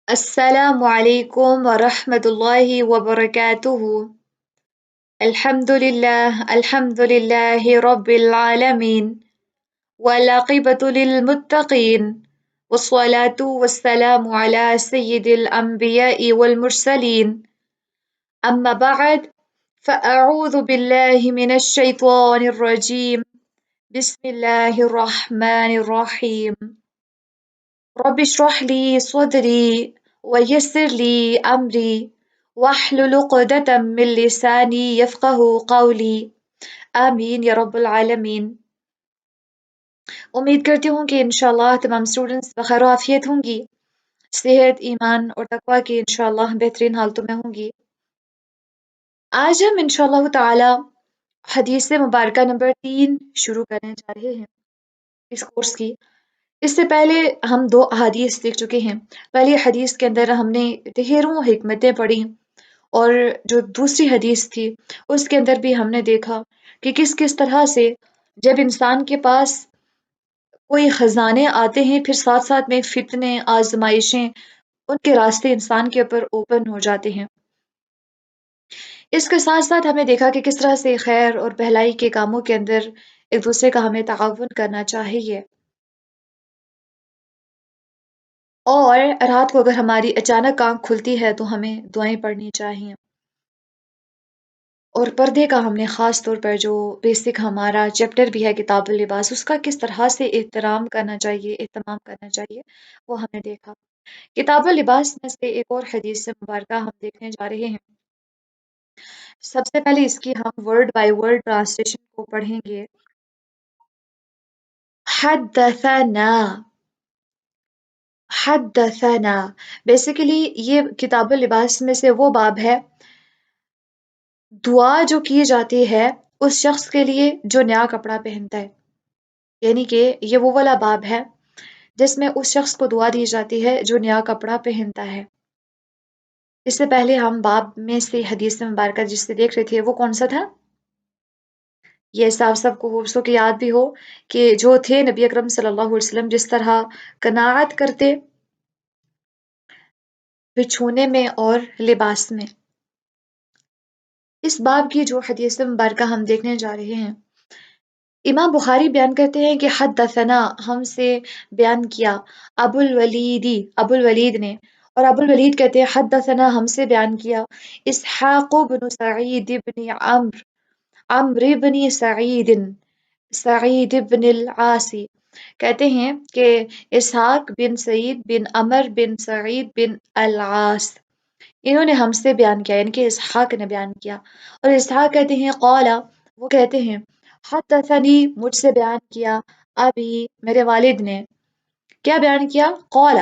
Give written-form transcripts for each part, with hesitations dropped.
السلام علیکم ورحمۃ اللہ وبرکاتہ۔ الحمد للہ رب العالمین والعاقبۃ للمتقین والصلاة والسلام علی سید الانبیاء والمرسلین اما بعد فاعوذ باللہ من الشیطان الرجیم بسم اللہ الرحمن الرحیم رب اشرح لي صدري ويسر لي أمري واحلل عقدة من لساني يفقه قولي آمین یا رب العالمین۔ امید کرتی ہوں کہ انشاءاللہ تمام اسٹوڈنٹس بخیر و عافیت ہوں گی، صحت، ایمان اور تقوی کی انشاءاللہ بہترین حالتوں میں ہوں گی۔ آج ہم انشاءاللہ تعالی حدیث مبارکہ نمبر 3 شروع کرنے جا رہے ہیں اس کورس کی۔ اس سے پہلے ہم 2 احادیث دیکھ چکے ہیں۔ پہلی حدیث کے اندر ہم نے ڈھیروں حکمتیں پڑھی، اور جو دوسری حدیث تھی اس کے اندر بھی ہم نے دیکھا کہ کس کس طرح سے جب انسان کے پاس کوئی خزانے آتے ہیں پھر ساتھ ساتھ میں فتنے، آزمائشیں، ان کے راستے انسان کے اوپر اوپن ہو جاتے ہیں۔ اس کے ساتھ ساتھ ہم نے دیکھا کہ کس طرح سے خیر اور بھلائی کے کاموں کے اندر ایک دوسرے کا ہمیں تعاون کرنا چاہیے، اور رات کو اگر ہماری اچانک آنکھ کھلتی ہے تو ہمیں دعائیں پڑھنی چاہیے۔ اور پردے کا ہم نے خاص طور پر جو بیسک ہمارا چیپٹر بھی ہے کتاب اللباس، اس کا کس طرح سے احترام کرنا چاہیے، اہتمام کرنا چاہیے، وہ ہم نے دیکھا۔ کتاب اللباس میں سے ایک اور حدیث مبارکہ ہم دیکھنے جا رہے ہیں۔ سب سے پہلے اس کی ہم ورڈ بائی ورڈ ٹرانسلیشن کو پڑھیں گے۔ حدثنا، حدثنا بیسیکلی یہ کتاب اللباس میں سے وہ باب ہے، دعا جو کی جاتی ہے اس شخص کے لیے جو نیا کپڑا پہنتا ہے، یعنی کہ یہ وہ والا باب ہے جس میں اس شخص کو دعا دی جاتی ہے جو نیا کپڑا پہنتا ہے۔ اس سے پہلے ہم باب میں سے حدیث مبارکہ جس سے دیکھ رہے تھے وہ کون سا تھا؟ یہ صاحب سب کو ہوپسوں کی یاد بھی ہو کہ جو تھے نبی اکرم صلی اللہ علیہ وسلم جس طرح قناعت کرتے بچھونے میں اور لباس میں۔ اس باب کی جو حدیث مبارکہ ہم دیکھنے جا رہے ہیں، امام بخاری بیان کرتے ہیں کہ حدثنا ہم سے بیان کیا ابو الولید نے، اور ابو الولید کہتے ہیں حدثنا ہم سے بیان کیا اسحاق بن سعید بن عمرو بن سعید بن العاص، کہتے ہیں کہ اسحاق بن سعید بن عمر بن سعید بن العاص انہوں نے ہم سے بیان کیا، یعنی کہ اسحاق نے بیان کیا۔ اور اسحاق کہتے ہیں قال، وہ کہتے ہیں حدثنی مجھ سے بیان کیا ابھی میرے والد نے، کیا بیان کیا؟ قال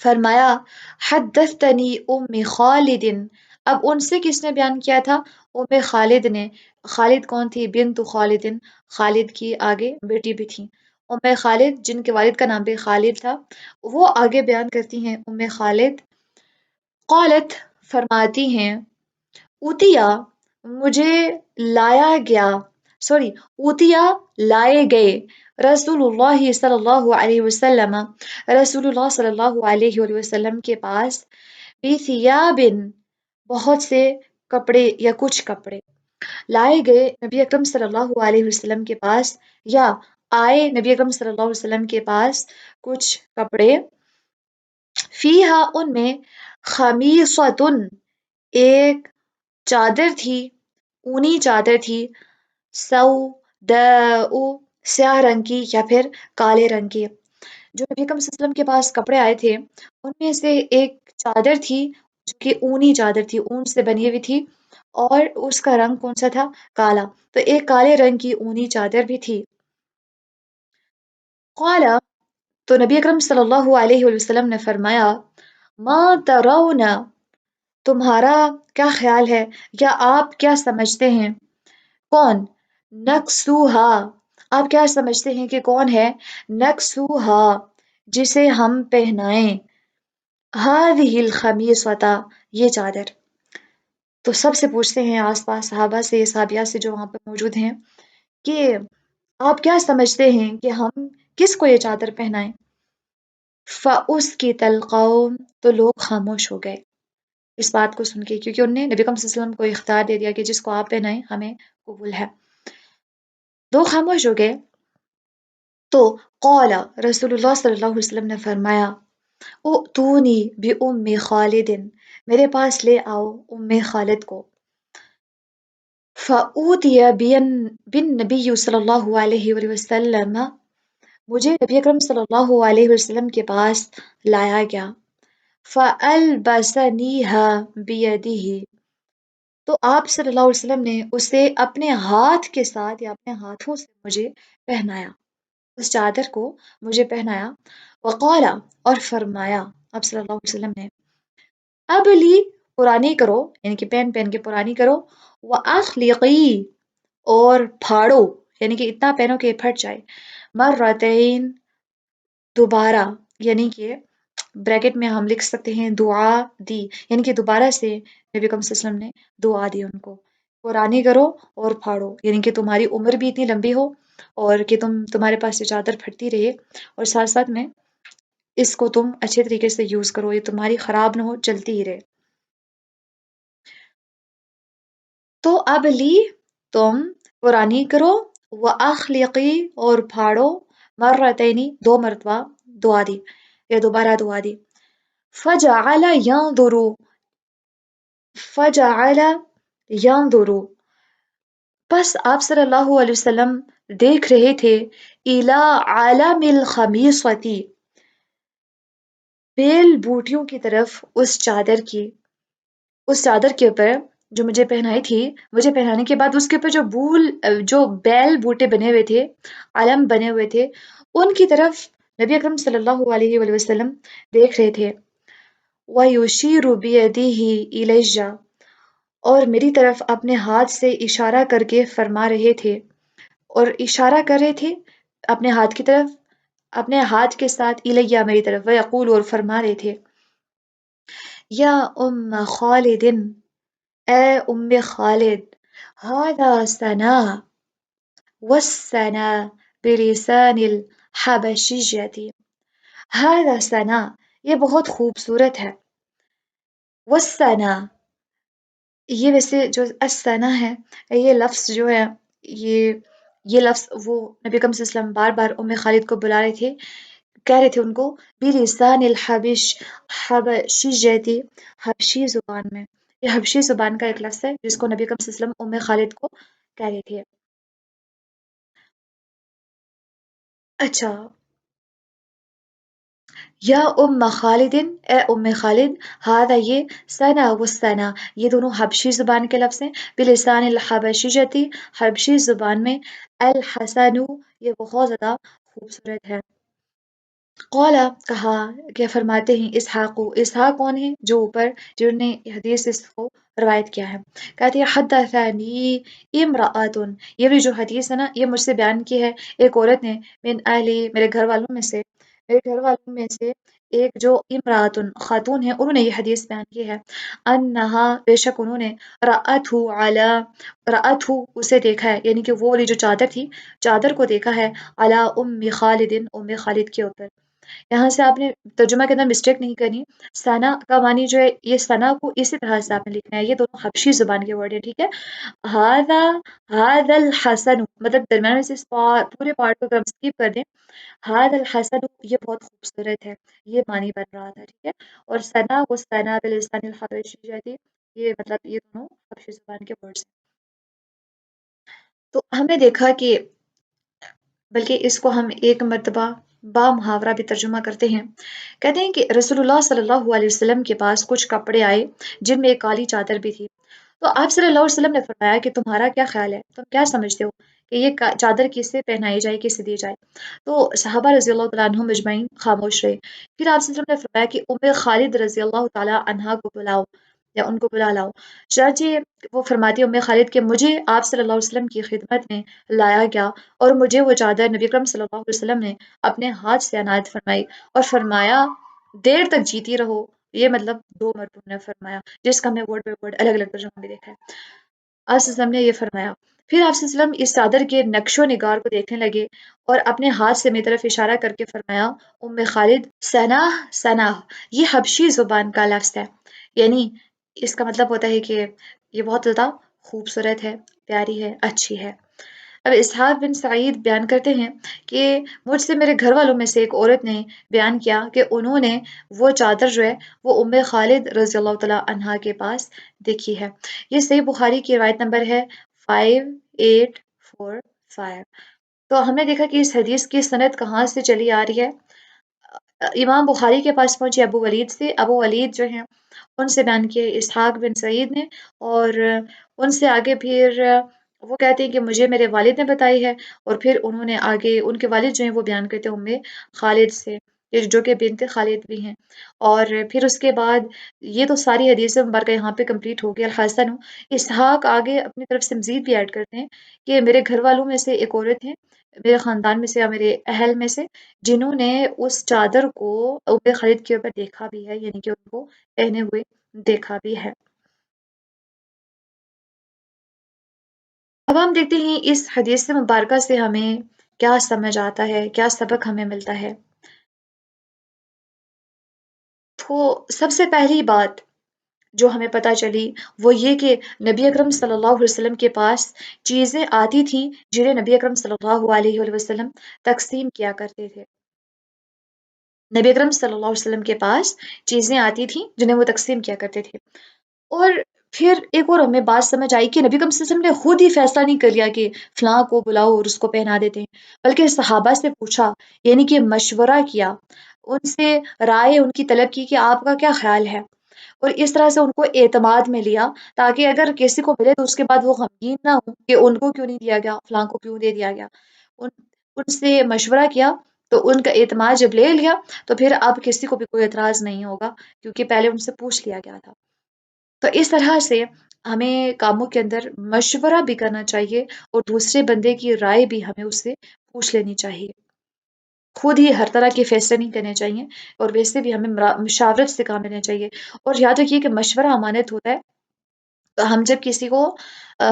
فرمایا حدثتنی ام خالد، اب ان سے کس نے بیان کیا تھا؟ ام خالد نے۔ خالد کون تھی؟ بنت خالد، خالد کی آگے بیٹی بھی تھی ام خالد جن کے والد کا نام بھی خالد تھا، وہ آگے بیان کرتی ہیں ام خالد۔ قالت فرماتی ہیں اوتیا مجھے لایا گیا، اوتیا لائے گئے رسول اللہ صلی اللہ علیہ وسلم، رسول اللہ صلی اللہ علیہ وآلہ وسلم کے پاس بثیابن بہت سے کپڑے یا کچھ کپڑے، لائے گئے نبی اکرم صلی اللہ علیہ وسلم کے پاس، یا آئے نبی اکرم صلی اللہ علیہ وسلم کے پاس کچھ کپڑے، فیہا ان میں خمیصۃ ایک چادر تھی، اونی چادر تھی، سوداء سیاہ رنگ کی یا پھر کالے رنگ کی۔ جو نبی اکرم صلی اللہ علیہ وسلم کے پاس کپڑے آئے تھے ان میں سے ایک چادر تھی جو کہ اونی چادر تھی، اون سے بنی ہوئی تھی، اور اس کا رنگ کون سا تھا؟ کالا، تو ایک کالے رنگ کی اونی چادر بھی تھی۔ قال تو نبی اکرم صلی اللہ علیہ وسلم نے فرمایا ما ترون، تمہارا کیا خیال ہے یا آپ کیا سمجھتے ہیں؟ کون؟ نکسوہا، آپ کیا سمجھتے ہیں کہ کون ہے؟ نکسوہا جسے ہم پہنائیں، ہذہ الخمیصۃ یہ چادر۔ تو سب سے پوچھتے ہیں آس پاس صحابہ سے، صحابیات سے جو وہاں پہ موجود ہیں، کہ آپ کیا سمجھتے ہیں کہ ہم کس کو یہ چادر پہنائیں؟ فَأُسْكِتَ الْقَوْمُ، تو لوگ خاموش ہو گئے اس بات کو سن کے، کیونکہ انہوں نے نبی اکرم صلی اللہ علیہ وسلم کو اختیار دے دیا کہ جس کو آپ پہنائیں ہمیں قبول ہے. دو خاموش ہو گئے تو قال رسول اللہ صلی اللہ علیہ وسلم نے فرمایا ائتونی بِأُمِّ خالد، میرے پاس لے آؤ ام خالد کو. فَأُوتِيَ بِالنَّبِيِّ صلی اللہ علیہ وآلہ وسلم، مجھے نبی اکرم صلی اللہ علیہ وسلم کے پاس لایا گیا. فَأَلْبَسَنِيهَا بِيَدِهِ، تو آپ صلی اللہ علیہ وسلم نے اسے اپنے ہاتھ کے ساتھ یا اپنے ہاتھوں سے مجھے پہنایا، اس چادر کو مجھے پہنایا. وقال، اور فرمایا آپ صلی اللہ علیہ وسلم نے، اب لی، پرانی کرو، یعنی کہ پہن پہن کے پرانی کرو. وَأَخْلِقِي، اور پھاڑو، یعنی کہ اتنا پہنو کہ پھٹ جائے. مرتین، دوبارہ، یعنی کہ بریکٹ میں ہم لکھ سکتے ہیں دعا دی، یعنی کہ دوبارہ سے نبی اکرم صلی اللہ علیہ وسلم نے دعا دی ان کو، پرانی کرو اور پھاڑو، یعنی کہ تمہاری عمر بھی اتنی لمبی ہو اور کہ تمہارے پاس یہ چادر پھٹتی رہے، اور ساتھ ساتھ میں اس کو تم اچھے طریقے سے یوز کرو، یہ تمہاری خراب نہ ہو، چلتی ہی رہے. تو اب لی، تم پرانی کرو، وَأَخْلِقِي، اور پھاڑو، مرتینی، دو مرتبہ دعا دی یا دوبارہ دعا دی. فَجَعَلَ يَنظُرُ، فَجَعَلَ يَنظُرُ، بس آپ صلی اللہ علیہ وسلم دیکھ رہے تھے، إِلَىٰ عَلَمِ الْخَمِيصَةِ، بیل بوٹیوں کی طرف اس چادر کی، اس چادر کے اوپر جو مجھے پہنائی تھی، مجھے پہنانے کے بعد اس کے اوپر جو بیل بوٹے بنے ہوئے تھے، علم بنے ہوئے تھے، ان کی طرف نبی اکرم صلی اللہ علیہ وآلہ وسلم دیکھ رہے تھے. وَيُشِيرُ بِيَدِهِ إِلَيَّ، اور میری طرف اپنے ہاتھ سے اشارہ کر کے فرما رہے تھے، اور اشارہ کر رہے تھے اپنے ہاتھ کی طرف، اپنے ہاتھ کے ساتھ الیہ، میری طرف، وَيَقُولُ، اور فرما رہے تھے، یا ام خالد، اے ام خالد، هذا ثنا والثنا بلسان الحبشیة، هذا ثنا، یہ بہت خوبصورت ہے. والثنا، یہ ویسے جو الثنا ہے، یہ لفظ جو ہے، یہ یہ لفظ وہ نبی اکرم صلی اللہ علیہ وسلم بار بار ام خالد کو بلا رہے تھے، کہہ رہے تھے ان کو بلسان الحبش، حبشیتی، حبشی زبان میں. یہ حبشی زبان کا ایک لفظ ہے جس کو نبی اکرم صلی اللہ علیہ وسلم ام خالد کو کہہ رہے تھے. اچھا، یا ام خالد، اے ام خالد، ہذا، یہ، ثنا والثنا، یہ دونوں حبشی زبان کے لفظ ہیں، بلسان الحبشیتی، حبشی زبان میں، الحسن، یہ بہت زیادہ خوبصورت ہے. قال، کہا، کہ فرماتے ہیں اسحاق، اسحاق کون ہے جو اوپر جنہوں نے حدیث اس کو روایت کیا ہے، کہتے ہیں حدثنی امرأۃ، یہ بھی جو حدیث ہے نا، یہ مجھ سے بیان کی ہے ایک عورت نے، من اہلی، میرے گھر والوں میں سے، میرے گھر والوں میں سے ایک جو امرأۃ، خاتون ہے، انہوں نے یہ حدیث بیان کی ہے، انہا، بے شک انہوں نے، رأتہ، اسے دیکھا ہے، یعنی کہ وہ والی جو چادر تھی، چادر کو دیکھا ہے، علی ام خالد، ام خالد کے اوپر. یہاں سے آپ نے ترجمہ کے اندر مسٹیک نہیں کرنی، ثنا کا معنی جو ہے، یہ ثنا کو اسی طرح سے آپ نے لکھنا ہے، یہ دونوں حبشی زبان کے ورڈ ہے، ٹھیک ہے. ہاذا، ہاذا الحسن، مطلب درمیان میں سے اس پورے پارٹ کو اگر ہم اسکپ کر دیں، ہاذا الحسن، یہ بہت خوبصورت ہے، یہ معنی بن رہا تھا، ٹھیک ہے. اور ثنا و ثنا بلسان الحبشیہ، یہ مطلب یہ دونوں حبشی زبان کے ورڈز ہیں. تو ہم نے دیکھا کہ، بلکہ اس کو ہم ایک مرتبہ با محاورہ بھی ترجمہ کرتے ہیں. کہتے ہیں کہ رسول اللہ صلی اللہ علیہ وسلم کے پاس کچھ کپڑے آئے جن میں ایک کالی چادر بھی تھی. تو آپ صلی اللہ علیہ وسلم نے فرمایا کہ تمہارا کیا خیال ہے، تم کیا سمجھتے ہو کہ یہ چادر کس سے پہنائی جائے، کس سے دی جائے. تو صحابہ رضی اللہ تعالیٰ عنہم اجمعین خاموش رہے. پھر آپ صلی اللہ علیہ وسلم نے فرمایا کہ ام خالد رضی اللہ تعالیٰ عنہا کو بلاؤ، یا ان کو بلا لاؤ. چنانچہ وہ فرماتی ام خالد کہ مجھے آپ صلی اللہ علیہ وسلم کی خدمت میں لایا گیا، اور مجھے وہ چادر نبی اکرم صلی اللہ علیہ وسلم نے اپنے ہاتھ سے عنایت فرمائی، اور فرمایا دیر تک جیتی رہو. یہ مطلب دو مرتبہ نے فرمایا، جس کا ہم نے ورڈ بائی ورڈ الگ الگ ترجمہ میں دیکھا ہے. آپ صلی اللہ علیہ وسلم نے یہ فرمایا پھر آپ صلی اللہ علیہ وسلم اس چادر کے نقش و نگار کو دیکھنے لگے اور اپنے ہاتھ سے میری طرف اشارہ کر کے فرمایا، ام خالد، سناہ سناہ، یہ حبشی زبان کا لفظ ہے، یعنی اس کا مطلب ہوتا ہے کہ یہ بہت زیادہ خوبصورت ہے، پیاری ہے، اچھی ہے۔ اب اسحاق بن سعید بیان کرتے ہیں کہ مجھ سے میرے گھر والوں میں سے ایک عورت نے بیان کیا کہ انہوں نے وہ چادر جو ہے وہ ام خالد رضی اللہ تعالیٰ عنہا کے پاس دیکھی ہے۔ یہ صحیح بخاری کی روایت نمبر ہے 5845۔ تو ہم نے دیکھا کہ اس حدیث کی سند کہاں سے چلی آ رہی ہے؟ امام بخاری کے پاس پہنچے ابو ولید سے، ابو ولید جو ہیں ان سے بیان کیے اسحاق بن سعید نے، اور ان سے آگے پھر وہ کہتے ہیں کہ مجھے میرے والد نے بتائی ہے، اور پھر انہوں نے آگے ان کے والد جو ہیں وہ بیان کرتے ہیں ام خالد سے، یہ جو کہ بنت خالد بھی ہیں۔ اور پھر اس کے بعد یہ تو ساری حدیث مبارکہ یہاں پہ کمپلیٹ ہو گئی۔ الحسن اسحاق آگے اپنی طرف سے مزید بھی ایڈ کرتے ہیں کہ میرے گھر والوں میں سے ایک عورت ہے، میرے خاندان میں سے یا میرے اہل میں سے، جنہوں نے اس چادر کو ام خالد کے اوپر دیکھا بھی ہے، یعنی کہ ان کو پہنے ہوئے دیکھا بھی ہے۔ اب ہم دیکھتے ہیں اس حدیث مبارکہ سے ہمیں کیا سمجھ آتا ہے، کیا سبق ہمیں ملتا ہے۔ تو سب سے پہلی بات جو ہمیں پتہ چلی وہ یہ کہ نبی اکرم صلی اللہ علیہ وسلم کے پاس چیزیں آتی تھیں جنہیں نبی اکرم صلی اللہ علیہ وآلہ وسلم تقسیم کیا کرتے تھے۔ نبی اکرم صلی اللہ علیہ وسلم کے پاس چیزیں آتی تھیں جنہیں وہ تقسیم کیا کرتے تھے، اور پھر ایک اور ہمیں بات سمجھ آئی کہ نبی اکرم صلی اللہ علیہ وسلم نے خود ہی فیصلہ نہیں کر لیا کہ فلاں کو بلاؤ اور اس کو پہنا دیتے ہیں، بلکہ صحابہ سے پوچھا، یعنی کہ مشورہ کیا، ان سے رائے ان کی طلب کی کہ آپ کا کیا خیال ہے، اور اس طرح سے ان کو اعتماد میں لیا تاکہ اگر کسی کو ملے تو اس کے بعد وہ غمگین نہ ہو کہ ان کو کیوں نہیں دیا گیا، فلاں کو کیوں دے دیا گیا۔ ان ان سے مشورہ کیا تو ان کا اعتماد جب لے لیا تو پھر اب کسی کو بھی کوئی اعتراض نہیں ہوگا، کیونکہ پہلے ان سے پوچھ لیا گیا تھا۔ تو اس طرح سے ہمیں کاموں کے اندر مشورہ بھی کرنا چاہیے، اور دوسرے بندے کی رائے بھی ہمیں اس سے پوچھ لینی چاہیے، خود ہی ہر طرح کے فیصلے نہیں کرنے چاہیے، اور ویسے بھی ہمیں مشاورت سے کام لینا چاہیے۔ اور یاد رکھیے کہ مشورہ امانت ہوتا ہے، تو ہم جب کسی کو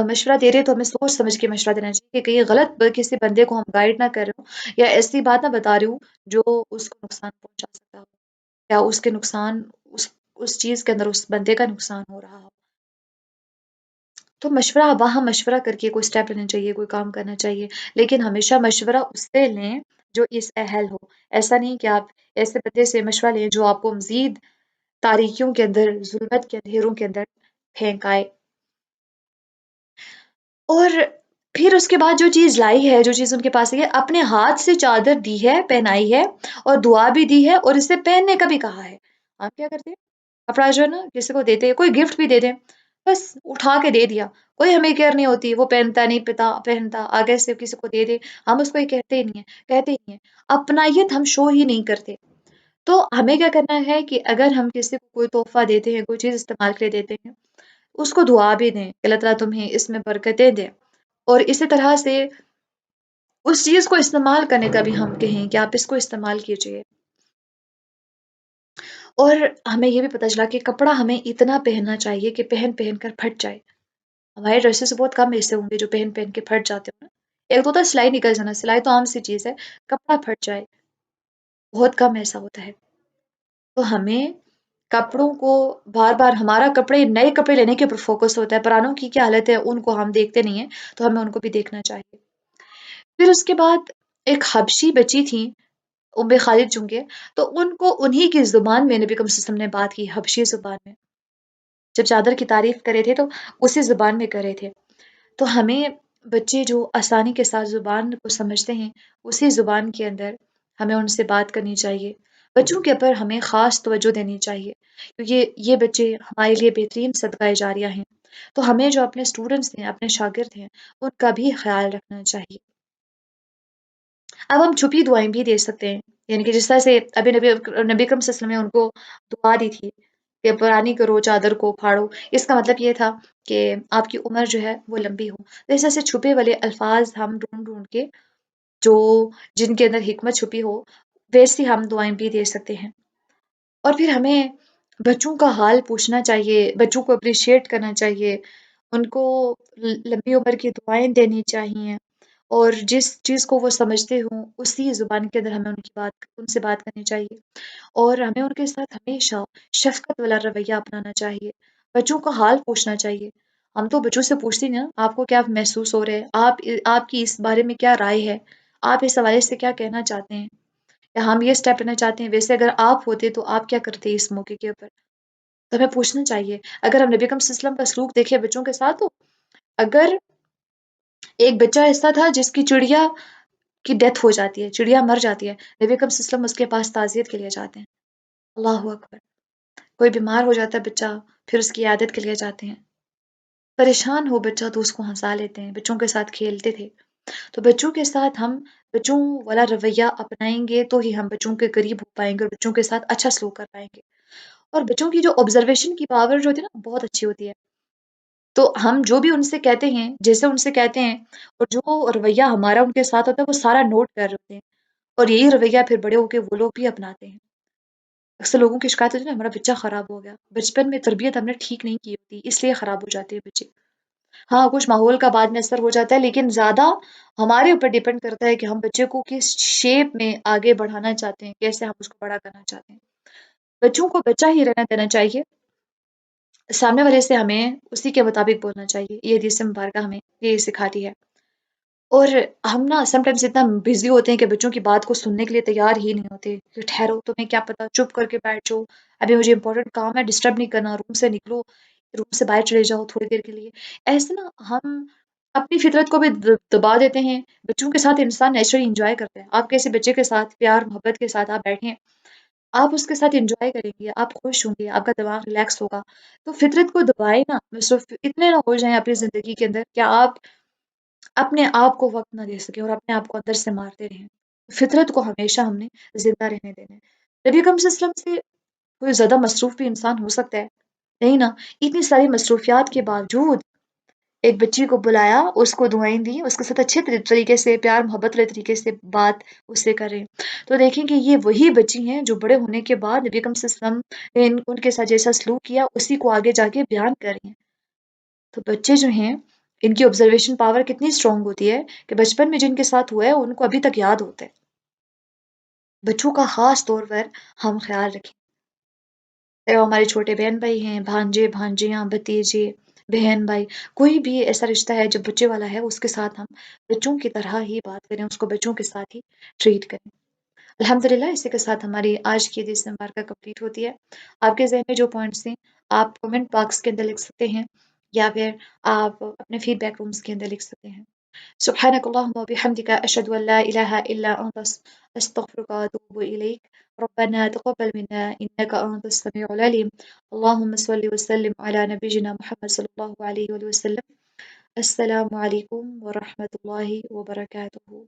مشورہ دے رہے ہیں تو ہمیں سوچ سمجھ کے مشورہ دینا چاہیے کہ کہیں غلط کسی بندے کو ہم گائیڈ نہ کر رہے ہوں، یا ایسی بات نہ بتا رہی ہوں جو اس کو نقصان پہنچا سکتا ہو، یا اس کے نقصان اس چیز کے اندر اس بندے کا نقصان ہو رہا ہو۔ تو مشورہ وہاں مشورہ کر کے کوئی اسٹیپ لینا چاہیے، کوئی کام کرنا چاہیے، لیکن ہمیشہ مشورہ اس سے لیں جو اس اہل ہو۔ ایسا نہیں کہ آپ ایسے بندے سے مشورہ لیں جو آپ کو مزید تاریکیوں کے اندر، ظلمت کے اندھیروں کے اندر پھینک آئے۔ اور پھر اس کے بعد جو چیز لائی ہے، جو چیز ان کے پاس ہے، اپنے ہاتھ سے چادر دی ہے، پہنائی ہے، اور دعا بھی دی ہے، اور اسے پہننے کا بھی کہا ہے۔ آپ کیا کرتے ہیں؟ کپڑا جو ہے نا کسی کو دیتے ہیں، کوئی گفٹ بھی دے دیں، بس اٹھا کے دے دیا، کوئی ہمیں کیئر نہیں ہوتی، وہ پہنتا نہیں پتا پہنتا، آگے سے کسی کو دے دے، ہم اس کو یہ کہتے ہی نہیں ہیں، کہتے ہی نہیں ہیں، اپنائیت ہم شو ہی نہیں کرتے۔ تو ہمیں کیا کرنا ہے کہ اگر ہم کسی کو کوئی تحفہ دیتے ہیں، کوئی چیز استعمال کے لیے دیتے ہیں، اس کو دعا بھی دیں کہ اللہ تعالیٰ تمہیں اس میں برکتیں دے، اور اسی طرح سے اس چیز کو استعمال کرنے کا بھی ہم کہیں کہ آپ اس کو استعمال کیجئے۔ اور ہمیں یہ بھی پتہ چلا کہ کپڑا ہمیں اتنا پہننا چاہیے کہ پہن پہن کر پھٹ جائے۔ ہمارے ڈریسز بہت کم ایسے ہوں گے جو پہن پہن کے پھٹ جاتے ہوں نا۔ ایک تو ہوتا ہے سلائی نکل جانا، سلائی تو عام سی چیز ہے، کپڑا پھٹ جائے بہت کم ایسا ہوتا ہے۔ تو ہمیں کپڑوں کو بار بار، ہمارا کپڑے نئے کپڑے لینے کے اوپر فوکس ہوتا ہے، پرانوں کی کیا حالت ہے ان کو ہم دیکھتے نہیں ہیں، تو ہمیں ان کو بھی دیکھنا چاہیے۔ پھر اس کے بعد ایک حبشی بچی تھی، ام خالد چونکہ، تو ان کو انہی کی زبان میں نبی کریم صلی اللہ علیہ وسلم نے بات کی، حبشی زبان میں، جب چادر کی تعریف کرے تھے تو اسی زبان میں کرے تھے۔ تو ہمیں بچے جو آسانی کے ساتھ زبان کو سمجھتے ہیں، اسی زبان کے اندر ہمیں ان سے بات کرنی چاہیے۔ بچوں کے اوپر ہمیں خاص توجہ دینی چاہیے، کیونکہ یہ بچے ہمارے لیے بہترین صدقہ جاریہ ہیں۔ تو ہمیں جو اپنے اسٹوڈنٹس ہیں، اپنے شاگرد ہیں، ان کا بھی خیال رکھنا چاہیے۔ اب ہم چھپی دعائیں بھی دے سکتے ہیں، یعنی کہ جس طرح سے ابھی نبی اکرم صلی اللہ علیہ وسلم نے ان کو دعا دی تھی کہ پرانی کرو، چادر کو پھاڑو، اس کا مطلب یہ تھا کہ آپ کی عمر جو ہے وہ لمبی ہو۔ تو اس طرح سے چھپے والے الفاظ ہم ڈھونڈ ڈھونڈ کے جو جن کے اندر حکمت چھپی ہو، ویسی ہم دعائیں بھی دے سکتے ہیں۔ اور پھر ہمیں بچوں کا حال پوچھنا چاہیے، بچوں کو اپریشیٹ کرنا چاہیے، ان کو لمبی عمر کی دعائیں دینی چاہیے، اور جس چیز کو وہ سمجھتے ہوں اسی زبان کے اندر ہمیں ان سے بات کرنی چاہیے، اور ہمیں ان کے ساتھ ہمیشہ شفقت والا رویہ اپنانا چاہیے، بچوں کا حال پوچھنا چاہیے۔ ہم تو بچوں سے پوچھتے ہیں نا، آپ کو کیا محسوس ہو رہا ہے، آپ کی اس بارے میں کیا رائے ہے، آپ اس حوالے سے کیا کہنا چاہتے ہیں، یا ہم یہ اسٹیپ لینا چاہتے ہیں، ویسے اگر آپ ہوتے تو آپ کیا کرتے اس موقع کے اوپر؟ تو ہمیں پوچھنا چاہیے۔ اگر ہم نبی اکرم صلی اللہ علیہ وسلم کا سلوک دیکھیں بچوں کے ساتھ، تو اگر ایک بچہ ایسا تھا جس کی چڑیا کی ڈیتھ ہو جاتی ہے، چڑیا مر جاتی ہے، نبی اکرم صلی اللہ علیہ وسلم اس کے پاس تعزیت کے لیے جاتے ہیں۔ اللہ اکبر! کوئی بیمار ہو جاتا ہے بچہ، پھر اس کی عیادت کے لیے جاتے ہیں۔ پریشان ہو بچہ تو اس کو ہنسا لیتے ہیں، بچوں کے ساتھ کھیلتے تھے۔ تو بچوں کے ساتھ ہم بچوں والا رویہ اپنائیں گے تو ہی ہم بچوں کے قریب ہو پائیں گے اور بچوں کے ساتھ اچھا سلوک کر پائیں گے۔ اور بچوں کی جو آبزرویشن کی پاور جو ہوتی ہے نا، بہت اچھی ہوتی ہے۔ تو ہم جو بھی ان سے کہتے ہیں، جیسے ان سے کہتے ہیں، اور جو رویہ ہمارا ان کے ساتھ ہوتا ہے وہ سارا نوٹ کر رہے ہوتے ہیں، اور یہی رویہ پھر بڑے ہو کے وہ لوگ بھی اپناتے ہیں۔ اکثر لوگوں کی شکایت ہوتی ہے نا، ہمارا بچہ خراب ہو گیا، بچپن میں تربیت ہم نے ٹھیک نہیں کی ہوتی اس لیے خراب ہو جاتے ہیں بچے۔ ہاں، کچھ ماحول کا بعد میں اثر ہو جاتا ہے، لیکن زیادہ ہمارے اوپر ڈیپینڈ کرتا ہے کہ ہم بچے کو کس شیپ میں آگے بڑھانا چاہتے ہیں، کیسے ہم اس کو بڑا کرنا چاہتے ہیں۔ بچوں کو بچہ ہی رہنا دینا چاہیے، سامنے والے سے ہمیں اسی کے مطابق بولنا چاہیے، یہ حدیث مبارکہ ہمیں یہ سکھاتی ہے۔ اور ہم نا سم ٹائمز اتنا بزی ہوتے ہیں کہ بچوں کی بات کو سننے کے لیے تیار ہی نہیں ہوتے کہ ٹھہرو، تمہیں کیا پتا، چپ کر کے بیٹھ جاؤ، ابھی مجھے امپورٹنٹ کام ہے، ڈسٹرب نہیں کرنا، روم سے نکلو، روم سے باہر چلے جاؤ تھوڑی دیر کے لیے۔ ایسے نا ہم اپنی فطرت کو بھی دبا دیتے ہیں۔ بچوں کے ساتھ انسان نیچرلی انجوائے کرتا ہے، آپ کیسے بچے کے ساتھ پیار محبت کے ساتھ آپ بیٹھیں، آپ اس کے ساتھ انجوائے کریں گے، آپ خوش ہوں گے، آپ کا دماغ ریلیکس ہوگا۔ تو فطرت کو دبائے نا، مصروف اتنے نہ ہو جائیں اپنی زندگی کے اندر کہ آپ اپنے آپ کو وقت نہ دے سکیں اور اپنے آپ کو اندر سے مارتے رہیں۔ فطرت کو ہمیشہ ہم نے زندہ رہنے دینا ہے۔ نبی اکرم صلی اللہ علیہ وسلم سے کوئی زیادہ مصروف بھی انسان ہو سکتا ہے؟ نہیں نا۔ اتنی ساری مصروفیات کے باوجود ایک بچی کو بلایا، اس کو دعائیں دی، اس کے ساتھ اچھے طریقے سے پیار محبت والے طریقے سے بات اس سے کریں، تو دیکھیں کہ یہ وہی بچی ہیں جو بڑے ہونے کے بعد نبی اکرم صلی اللہ علیہ وسلم نے ان کے ساتھ جیسا سلوک کیا اسی کو آگے جا کے بیان کر رہی ہیں۔ تو بچے جو ہیں، ان کی آبزرویشن پاور کتنی اسٹرانگ ہوتی ہے کہ بچپن میں جن کے ساتھ ہوا ہے ان کو ابھی تک یاد ہوتا ہے۔ بچوں کا خاص طور پر ہم خیال رکھیں، چاہے وہ ہمارے چھوٹے بہن بھائی ہیں، بھانجے بھانجیاں، بھتیجے، بہن بھائی، کوئی بھی ایسا رشتہ ہے جو بچے والا ہے، اس کے ساتھ ہم بچوں کی طرح ہی بات کریں، اس کو بچوں کے ساتھ ہی ٹریٹ کریں۔ الحمدللہ، اسی کے ساتھ ہماری آج کی حدیث مبارکہ کمپلیٹ ہوتی ہے۔ آپ کے ذہن میں جو پوائنٹس ہیں آپ کمنٹ باکس کے اندر لکھ سکتے ہیں، یا پھر آپ اپنے فیڈ بیک رومز کے اندر لکھ سکتے ہیں۔ سبحانك اللهم وبحمدك أشهد أن لا إله إلا أنت أستغفرك وأتوب إليك ربنا تقبل منا إنك أنت السميع العليم اللهم صل وسلم على نبينا محمد صلى الله عليه وسلم السلام عليكم ورحمة الله وبركاته.